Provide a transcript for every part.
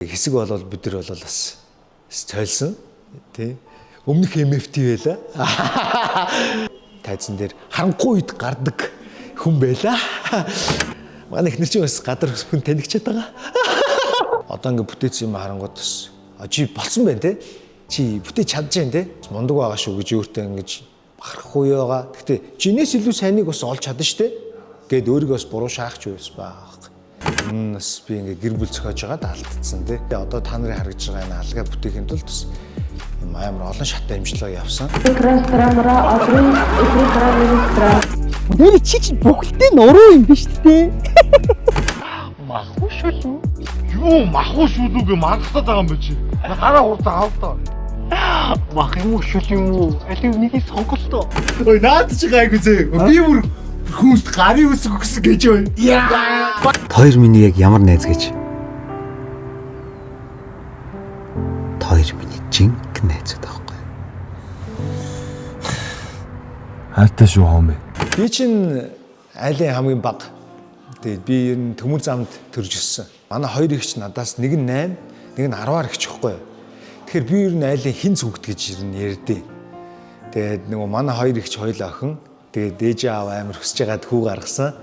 Хэсэг болол бид нар бол бас цойлсон тий. Өмнөх MFT байла. Тайзан дээр харанхуй үед гардаг хүн байла. Манай ихнэр чинь бас гадар хүн танигчаад байгаа. Одоо ингээд бүтээсэн юм харангууд бас чи болсон байна те. Чи бүтээж чадчихээн те. Мундаг байгаа шүү гэж өөртөө ингэж бахархгүй байгаа. Гэхдээ чинээс илүү сайныг бас олж чадна штэ. Гээд өөрийгөө бас буруу шаахч байсан баг. Нас би ингээд гэр бүл зохиож байгаа алдсан те. Одоо та нарын харагдж байгаа энэ алгаа бүтээхийн тулд бас амар олон шаттай имжлэг явсан. Нэр чи бүхэлдээ нуруу юм биш үү? Махуу шүү. Юу махуу шүүлүүгээ маргахтаад байгаа юм бэ чи? Хараа хурдан авдаа. Мах юм шүү юм уу? Алив нэг сонголтоо. Ой наад чи гайгүй зөө. Би бүр хүүст гарын үсэг өгсөн гэж ой. Хоёр миний яг ямар найз гэж. Хоёр миний жинхэнэ найзууд байхгүй. Хайртай шүү хоомэ. Би чинь айлын хамгийн бага. Тэгээд би ер нь төмөр замд төрж өссөн. Манай хоёр ихч надаас нэг нь 8, нэг нь 10-аар ихч байхгүй. Тэгэхээр би ер нь айлын хин зүгт гэж ер нь ярьдээ. Тэгээд нөгөө манай хоёр ихч хоёулаа охин. Тэгээд дээж аав амар хүсэж байгаад хүү гаргасан.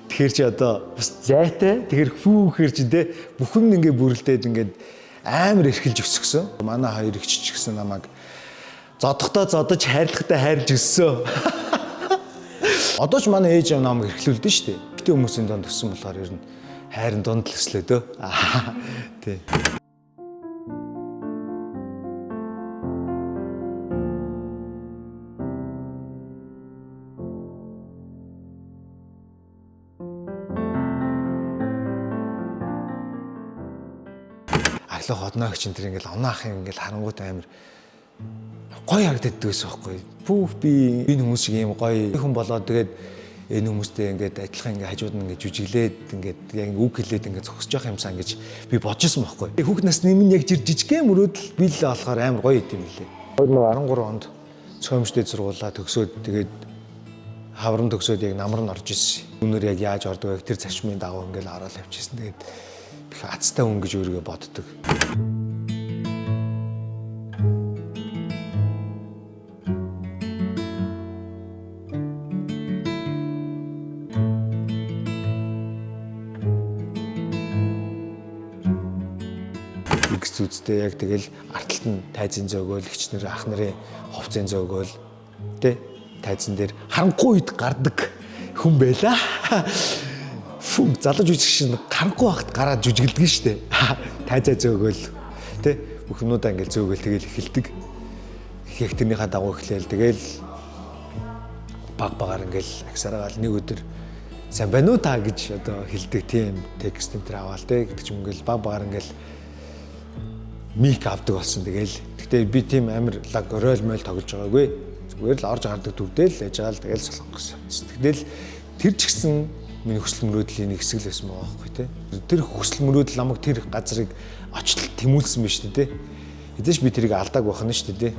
Тэгэхээр чи одоо бас зайтай. Тэгэхээр хүү гэхэр чи те бүхэн ингээ бүрлдээд ингээд амар эрхэлж өсгсөн. Манай хоёр ихч ч гэсэн намайг зодохдоо зодож хайрлахтай хайрлж өссөн. Одоо ч манай ээж намайг эрхлүүлдэ шүү дээ. Гэтэ хүмүүсийн донд өссөн болохоор ер нь хайрын донд л өслөө дөө. Тий. Аглах одноогч энэ ингээл оноох юм ингээл харангуут амар гоё харагддаг байсан байхгүй. Пүүх би энэ хүмүүс шиг юм гоё хүн болоод тэгээд энэ хүмүүстэй ингээд адилхан ингээд хажууд нь ингээд жүжиглээд ингээд яг үг хэлээд ингээд зогсож явах юмсан гэж би бодчихсон байхгүй. Хүүхд насны минь яг жижигхэн мөрөөдөл бий л болохоор амар гоё идэм билээ. 2013 онд цөмжтэй сургуулаа төгсөөд тэгээд хаврын төгсөөд яг намар нь орж ирсэн. Үнээр яг яаж ордог вэ? Тэр зарчмын дагуу ингээд ороод явчихсан. Тэгээд их азтай хүн гэж өөрийгөө боддог. Үзтэй яг тэгэл арталт нь тайзын зөөгөөл ихчнэр ах нарын ховцын зөөгөөл тэ тайзан дээр харанхуй үед гардаг хүн байла. Фүм залууж үжих шин харанхуй багт гараад жүжиглдэг штэ. Тайзаа зөөгөөл тэ бүхнүүдээ ингээл зөөгөөл тэгэл эхэлдэг. Их тэрнийхээ дагуу эхлээл тэгэл баг багаар ингээл агсараагаал нэг өдөр сайн байна уу та гэж одоо хэлдэг тийм текст энэ төр аваал тэ гэдэг ч юм ингээл баг багаар ингээл мик авдаг болсон тэгэл. Гэтэ би тийм амар лаг рол мөл тоглож байгаагүй. Зүгээр л орж гардаг дүрдэл яж байгаа л тэгэл солонгос явчихсан. Тэгэл тэр ч гэсэн миний хүсэл мөрөөдлийн нэг хэсэг л байсан байгаа байхгүй тий. Тэр хүсэл мөрөөдөл намайг тэр газрыг очтол тэмүүлсэн байна шүү дээ тий. Хэдэж би тэрийг алдааг байх нь шүү дээ тий.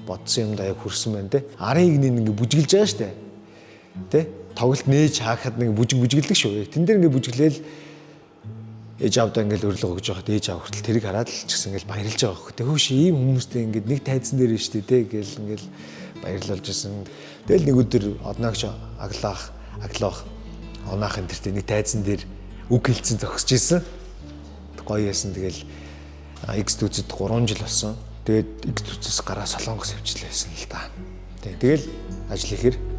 Бодсон юмдаа яг хүрсэн байна тий. Арыг нэг бүжиглж байгаа шүү дээ. Тий. Тоглолт нээж хаахад нэг бүжиглдэг шүү. Тэн дээр бүжиглээл ээж аавдаа ингээл өрлөг өгж байхад ээж аав хүртэл тэрийг хараад л ч гэсэн ингээл баярлж байгаа хөөх. Тэг хөөш ийм хүмүүстэй ингээд нэг тайзан дээр нь штэ тэ гэл ингээл баярлуулж исэн. Тэгэл нэг өдөр одноогч аглах оноох энэ төртөө нэг тайзан дээр үг хэлцэн зогсож исэн. Гоё яасан тэгэл X төцөд 3 жил болсон. Тэгээд X төцөөс гараа солонгос явчихлээсэн л та. Тэгэл ажил ихээр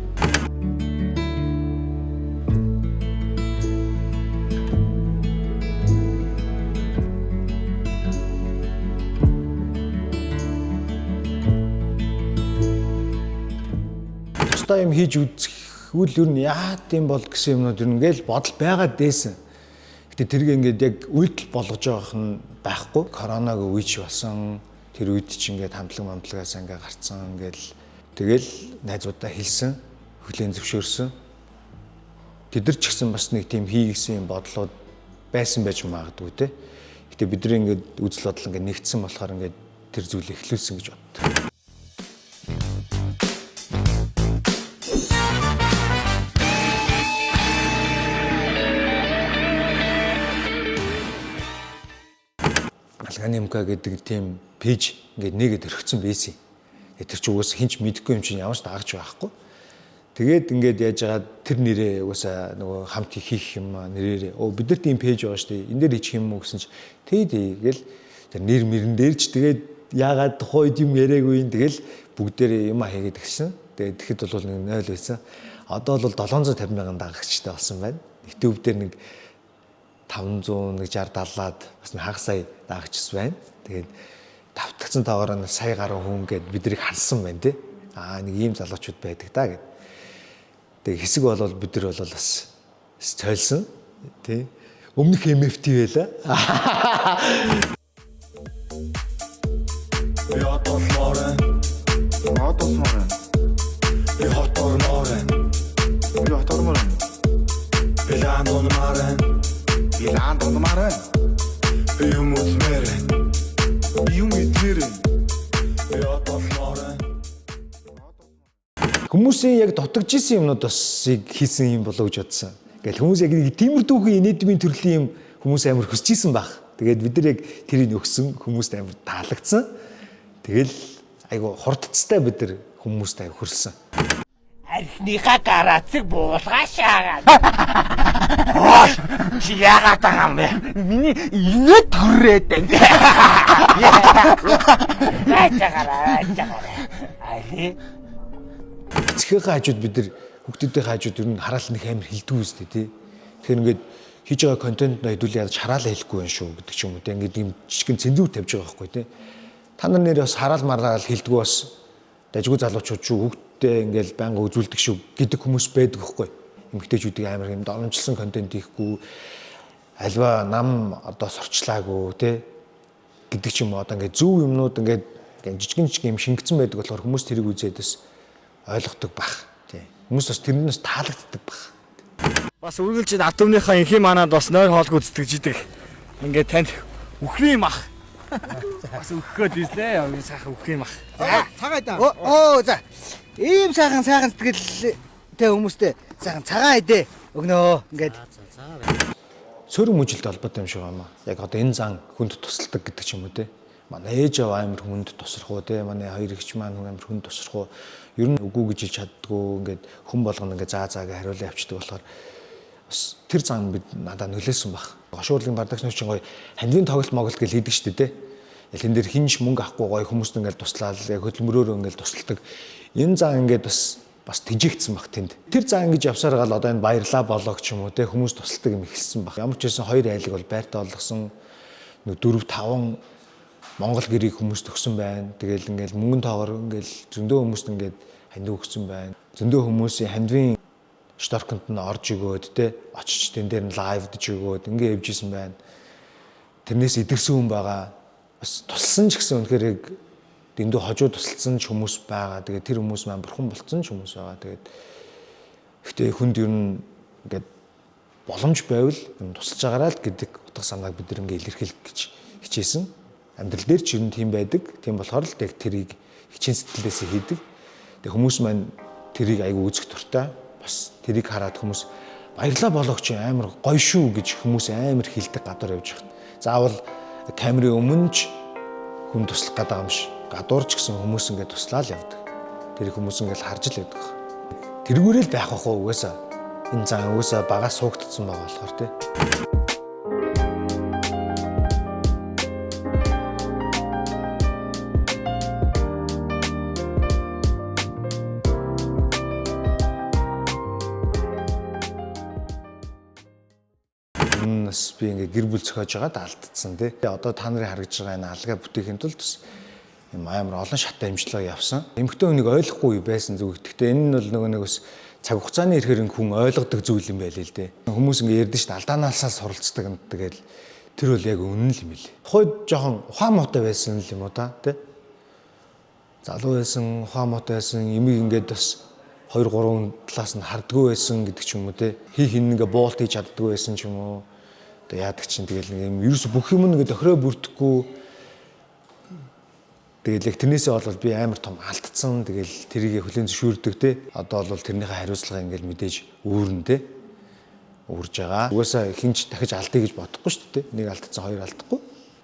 юм хийж үзэхүүл ер нь яа гэм бол гэсэн юмнууд ер нь ингээл бодол байгаад дээсэн. Гэтэ тэрийг ингээд яг үйлдэл болгож байгаах нь байхгүй. Коронавиг үе ч болсон. Тэр үед ч ингээд хамтлагаас ингээд гарцсан ингээл тэгэл найзуудаа хэлсэн, хүлээн зөвшөөрсөн. Тэд нар ч гэсэн бас нэг тийм хийгсэн юм бодлоод байсан байж магадгүй те. Гэтэ бидний ингээд үзэл бодол ингээд нэгдсэн болохоор ингээд тэр зүйлийг эхлүүлсэн гэж боддог. Алгааны МК гэдэг тийм пэйж ингээд нэгэд өргөцсөн байсан. Тэр чинь угсаа хинч мэдэхгүй юм чинь ямар ч дагаж байхгүй. Тэгээд ингээд яаж байгаа тэр нэрээ угсаа нөгөө хамт хийх юм нэрээр бид нарт ийм пэйж байгаа шүү дээ. Энд дээр хийчих юм уу гэсэн чинь тэгэл тэр нэр мөрөн дээрч тэгээд яагаад тухайд юм яриаггүй юм тэгэл бүгдээрээ юм хийгээд гисэн. Тэгээд тэгэхэд бол нэг 0 байсан. Одоо бол 750 мянган дагагчтай болсон байна. YouTube дээр нэг 500 нэг 60 70-аад бас нэг хагас сая дагагчс байна. Тэгээд давтагцсан тоогоор сая гаруй хүн гээд биднийг харсан байна тий. Нэг ийм залуучууд байдаг та гэд. Тэгээд хэсэг болол бид нар бол бас цойлсон тий. Өмнөх MFT байла. Хүмүүсийн яг дутагдж исэн юмнуудыг хийсэн юм болоо гэж бодсон. Ингээл хүмүүс яг нэг тиймэрдүүхэн инедмийн төрлийн юм хүмүүс амар хүсэж исэн баг. Тэгээд бид нар яг тэрийг өгсөн хүмүүст амар таалагдсан. Тэгэл айгу хурдцтай бид нар хүмүүст айгу хөрсөн. Архиныхаа гарацыг буулгаашаагаад. Чи яагаад байгаа юм бэ? Миний инээ төрөөд байна. Ачаараа. Али. Эцгийн хажууд бид нар хүүхдүүдийн хажууд ер нь хараал нэг амар хилдэг үстэй тий. Тэгэхээр ингээд хийж байгаа контент хэдүүл яаж хараалаа хэлэхгүй байх шүү гэдэг ч юм уу тий. Ингээд ийм жижигэн цензур тавьж байгаа байхгүй тий. Та нар нэр бас хараал мараал хэлдэг бас дажгүй залуучууд шүү хүүхдтэй ингээд байнга үзүүлдэг шүү гэдэг хүмүүс байдаг байхгүй. Эмэгтэйчүүдийг амар юм дормжилсан контент хийхгүй альва нам одоо сурчлаагүй тий гэдэг ч юм уу одоо ингээд зөв юмнууд ингээд жижигэн юм шингэсэн байдаг болохоор хүмүүс тэрийг үзээд бас ойлгодог бах. Тий. Хүмүүс бас тэрнээс таалагддаг бах. Бас үргэлж атомныхаа инхи манад бас нойр хоолгүй зүтгэж идэг. Ингээд танд үхрийн юм ах. Бас үхгээд ирлээ. Сайхан үхрийн юм ах. Цагаа да. За. Ийм сайхан сэтгэлтэй хүмүүстэй сайхан цагаан идэ өгнөө. Ингээд. Сөрөг мүжилт холбоотой юм шиг байна. Яг одоо энэ зан хүнд тусалдаг гэдэг ч юм уу те. Манай ээж аваа амар хүнд тусрах уу те. Манай хоёр эгч маань амар хүнд тусрах уу. Ер нь үгүй гэж хэлж чаддгүй ингээд хүн болгоно ингээд заагаа хариулаа явчихдаг болохоор бас тэр зам бид надад нөлөөсөн баг. Гошуурлын бардагч нар чинь гоё хандвийн тоглолт моголт гэж хийдэг шүү дээ те. Тэн дээр хинж мөнгө авахгүй гоё хүмүүст ингээд туслаад яг хөдөлмөрөөр ингээд тусалдаг. Энэ зам ингээд бас тэжээгдсэн баг тэнд. Тэр зам ингэж явсаар гал одоо энэ баярлаа болоо ч юм уу те хүмүүс тусалдаг юм ихэлсэн баг. Ямар ч байсан хоёр айлыг бол байртаа болгосон 4 5 Монгол гэрийг хүмүүст өгсөн байна. Тэгэл ингээл мөнгөн тоогоор ингээл зөндөө хүмүүст ингээд хандив өгсөн байна. Зөндөө хүмүүсийн хандвийн шторконд нь орж өгөөд те очиж тэн дээр нь лайвдж өгөөд ингээ явж исэн байна. Тэрнээс идэрсэн хүн байгаа. Бас тусалсан ч гэсэн үнэхээр яг дэндүү хожуу тусалсан ч хүмүүс байгаа. Тэгээд тэр хүмүүс маань бурхан болцсон ч хүмүүс байгаа. Тэгээд гэхдээ хүнд ер нь ингээд боломж байвал юм тусалж байгаарай л гэдэг утга санааг бид нэг ингээ илэрхийлэх гэж хичээсэн. Амьдрал дээр ч юм тийм байдаг. Тийм болохоор л яг тэрийг хичээн сэтгэлээсээ хийдэг. Тэгээ хүмүүс маань тэрийг айгүй үзэх дуртай. Бас тэрийг хараад хүмүүс баярлаа болооч амар гоё шүү гэж хүмүүс амар хэлдэг гадуур явж байгаа. Заавал камерын өмнө ч хүн туслах гэдэг юм шиг. Гадуур ч гэсэн хүмүүс ингээд туслаа л явдаг. Тэр хүмүүс ингээд харж л явдаг. Тэргүүрэл байх واخоо угаасаа. Энэ зан угаасаа багаас суугдсан байгаа болохоор тий. Би ингээ гэр бүл зохиож байгаад алдсан тий. Одоо та нарын харагдж байгаа энэ алгаа бүтээхийн тулд юм амар олон шаттай имжлэг явсан. Эмэгтэй хүнийг ойлгохгүй байсан зүг. Гэхдээ энэ нь бол нөгөө нэг бас цаг хугацааны ихээр хүн ойлгодог зүйл юм байл л дээ. Хүмүүс ингээ ярьдэн шүү дээ алдаанаасаа суралцдаг юм тэгэл тэр бол яг үнэн л юм лээ. Тухайд жоохон ухаан муутай байсан л юм уу та тий. Залуу байсан, ухаан муутай байсан, эмийг ингээд бас 2 3 талаас нь хардггүй байсан гэдэг ч юм уу тий. Хин ингээ буулт хийж чаддгүй байсан ч юм уу. Одоо яадаг чинь тэгэл нэг юм ерөөсө бүх юм нэгэ тохироо бүрдэхгүй. Тэгэл яг тэрнээсээ бол би амар том алдсан. Тэгэл тэрийг хүлээн зөвшөөрдөг те. Одоо бол тэрнийхээ хариуцлага ингээл мэдээж өөрн те. Өөрж байгаа. Угаасаа хинч дахиж алдъя гэж бодохгүй шүү дээ. Нэг алдсан, хоёр алдахгүй.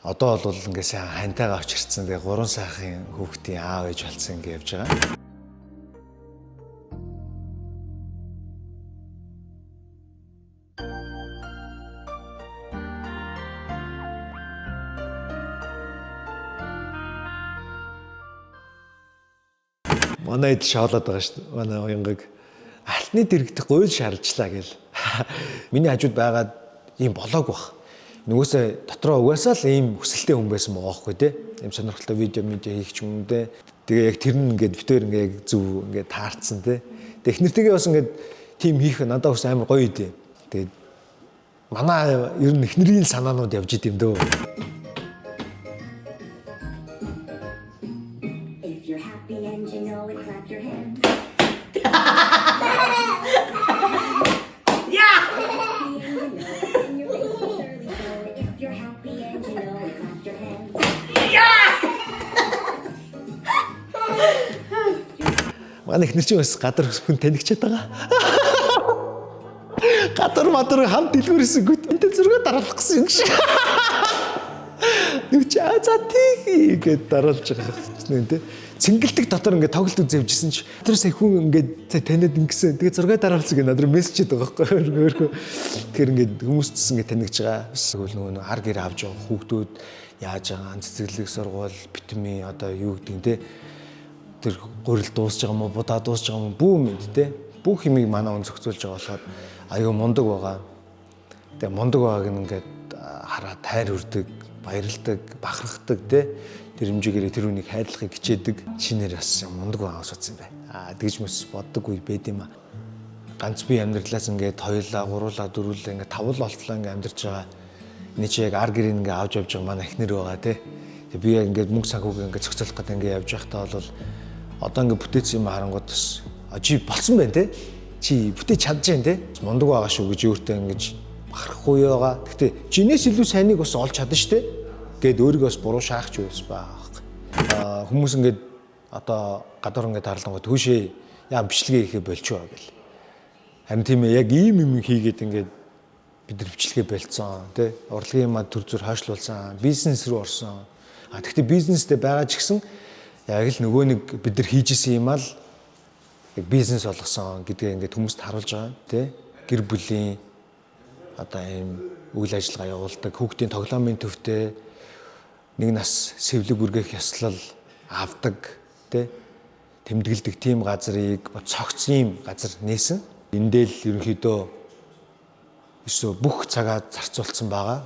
Одоо бол ингээ сайн хантайгаа очирцсан. Тэгээ 3 сайхын хүүхдийн аав ээж болсон ингээ явж байгаа. Манай эд шоолоод байгаа шүү дээ. Манай уянгыг алтны дэрэгдэх гуйл шаарлжлаа гэл. Миний хажууд байгаад ийм болоог бах. Нөгөөсөө дотроо угаасаа л ийм хүсэлтэй хүн байсан байгаа байхгүй тий. Ийм сонирхолтой видео хийх ч юм дээ. Тэгээ яг тэр нь ингээд битээр ингээд зөв ингээд таарцсан тий. Техниктэйгээ бас ингээд тим хийх надад бас амар гоё дээ. Тэгээд манай ер нь эхнэрийн санаанууд явж идэм дөө. If you're happy and you know it, clap your hands. Yeah! If you're happy and you know it, clap your hands. Манай эхнэр чинь бас гадар хүн танигчаад байгаа. Гадар мадар хамт дэлгүүрсэн гүт энэ зураг дараалах гэсэн юм шиг. Нүч за тийг гээд дараалж байгаа юм тий. Цэнгэлдэг дотор ингээд тоглолт үзэвжсэн чи тэр сая хүн ингээд таниад ингэсэн. Тэгээ зураг дараалсан гэдэг надад мессежэд байгаа байхгүй. Тэгэхээр ингээд хүмүүст ч ингээд танигж байгаа. Эсвэл нөгөө хар гэр авч байгаа хүүхдүүд яаж байгаа цэцэглэг сургууль битми одоо юу гэдэг нь тий. Тэр гурил дуусж байгаа юм уу, будаа дуусж байгаа юм уу, бүү мэд те. Бүх юмыг манай хүн зохицуулж байгаа болохоор аюу мундаг байгаа. Тэгээ мундаг байгааг ингээд хараад тайр хүрдэг, баярлдаг, бахархдаг те. Тэр хэмжээгээр тэр үнийг хайрлахыг хичээдэг. Шинээр бас мундаг байгааг судсан бай. Тэгж мэс боддоггүй байд юм аа. Ганц би амьдралаас ингээд хоёулаа, гуруулаа, дөрвөлээ ингээд тавл болтлоо ингээд амьдарч байгаа. Эний чи яг ар гэрийг ингээд авч явж байгаа манай эхнэр байгаа те. Тэгээ би яг ингээд мөнгө санхүүг ингээд зохицуулах гэдэг ингээд явж байхдаа бол одоо ингээ бүтээсэн юм харангууд бас чи болсон байна те. Чи бүтээж чадж байна те. Мундаг байгаа шүү гэж өөртөө ингэж бахархгүй байгаа. Гэхдээ чинээс илүү сайныг бас олж чадна шүү те. Гээд өөрийгөө бас буруу шаахч байс баг. Хүмүүс ингээд одоо гадар ингээд тарлангууд түүшээ яа бичлэгээ хийхэ болчихоо гэл. Харин тийм ээ яг ийм юм хийгээд ингээд бид нар бичлэгээ болцсон те. Урлагийн юмаа төр зүр хойшлуулсан, бизнес рүү орсон. Гэхдээ бизнестэй байгаа ч гэсэн яг л нөгөө нэг бид нар хийжсэн юм аа л яг бизнес болгосон гэдгээ ингээд хүмүүст харуулж байгаа тий. Гэр бүлийн одоо ийм үйл ажиллагаа явуулдаг, хүүхдийн тоглоомын төвтэй нэг нас сэвлэг үргэх ёслол авдаг тий. Тэмдэглэдэг тийм газрыг цогцсон юм газар нээсэн. Эндээ л ерөнхийдөө өсөө бүх цагаа зарцуулсан байгаа.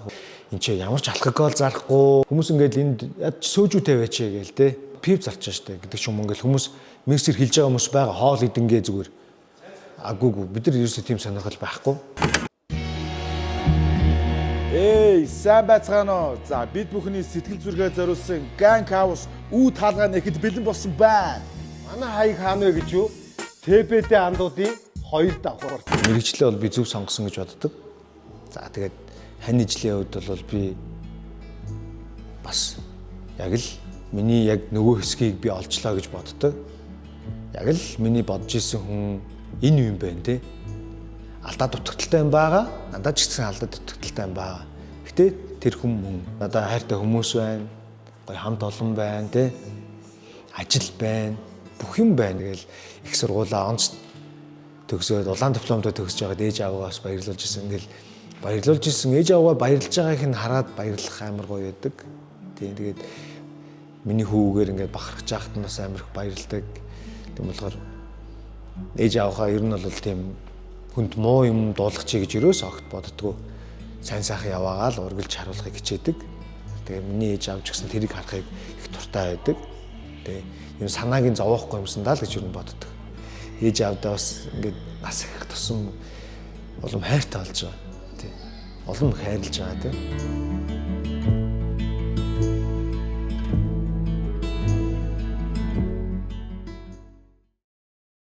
Энд чи ямар ч алкогол зарахгүй хүмүүс ингээд энд сөөжүүтэй байчээ гээл тий. Пив зарчаа штэ гэдэг ч юм ингээл хүмүүс миксер хэлж байгаа хүмүүс байгаа хоол идэнгээ зүгээр агуугүй бид нар ерөөсөө тийм сонирхол байхгүй. Эй, сайн байцгаана уу? За бид бүхний сэтгэл зүргээ зориулсан Gang House үү таалгаа нэхэд бэлэн болсон байна. Манай хаяг хаана вэ гэж юу? ТБД андуудын 2 давхар. Мэргэжлээ бол би зөв сонгосон гэж боддог. За тэгээд хань ижлийн хувьд бол би бас яг л миний яг нөгөө хэсгийг би олчлаа гэж боддог. Яг л миний бодож исэн хүн энэ юм байна те. Алдаа дутагдaltaй юм байгаа. Надад ч гэсэн алдаа дутагдaltaй юм байгаа. Гэтэ тэр хүн мөн. Надад хайртай хүмүүс байна. Гоё хамт олон байна те. Ажил байна. Бүх юм байна. Тэгэл их сургуулаа онц төгсөөд улаан дипломтой төгсөж байгаад ээж аваагаас баярлуулж исэн. Ингээл баярлуулж исэн ээж аваагаа баярлж байгааг нь хараад баярлах амар гоё байдаг. Тэгээд миний хүүгээр ингээд бахархаж яахт нь бас амар их баярлдаг. Тийм болохоор ээж авахаа ер нь бол тийм хүнд муу юм дуулгачих гэж ерөөс огт боддгоо. Сайн сайхан яваагаал ургилж харуулахыг хичээдэг. Тэгээ миний ээж авч гисэн тэрийг харахыг их дуртай байдаг. Тэгээ ер нь санааг нь зовоохгүй юмсан даа л гэж ер нь боддог. Ээж авдаа бас ингээд нас их тусам улам хайртай болж байгаа. Тий. Улам хайрлаж байгаа тий.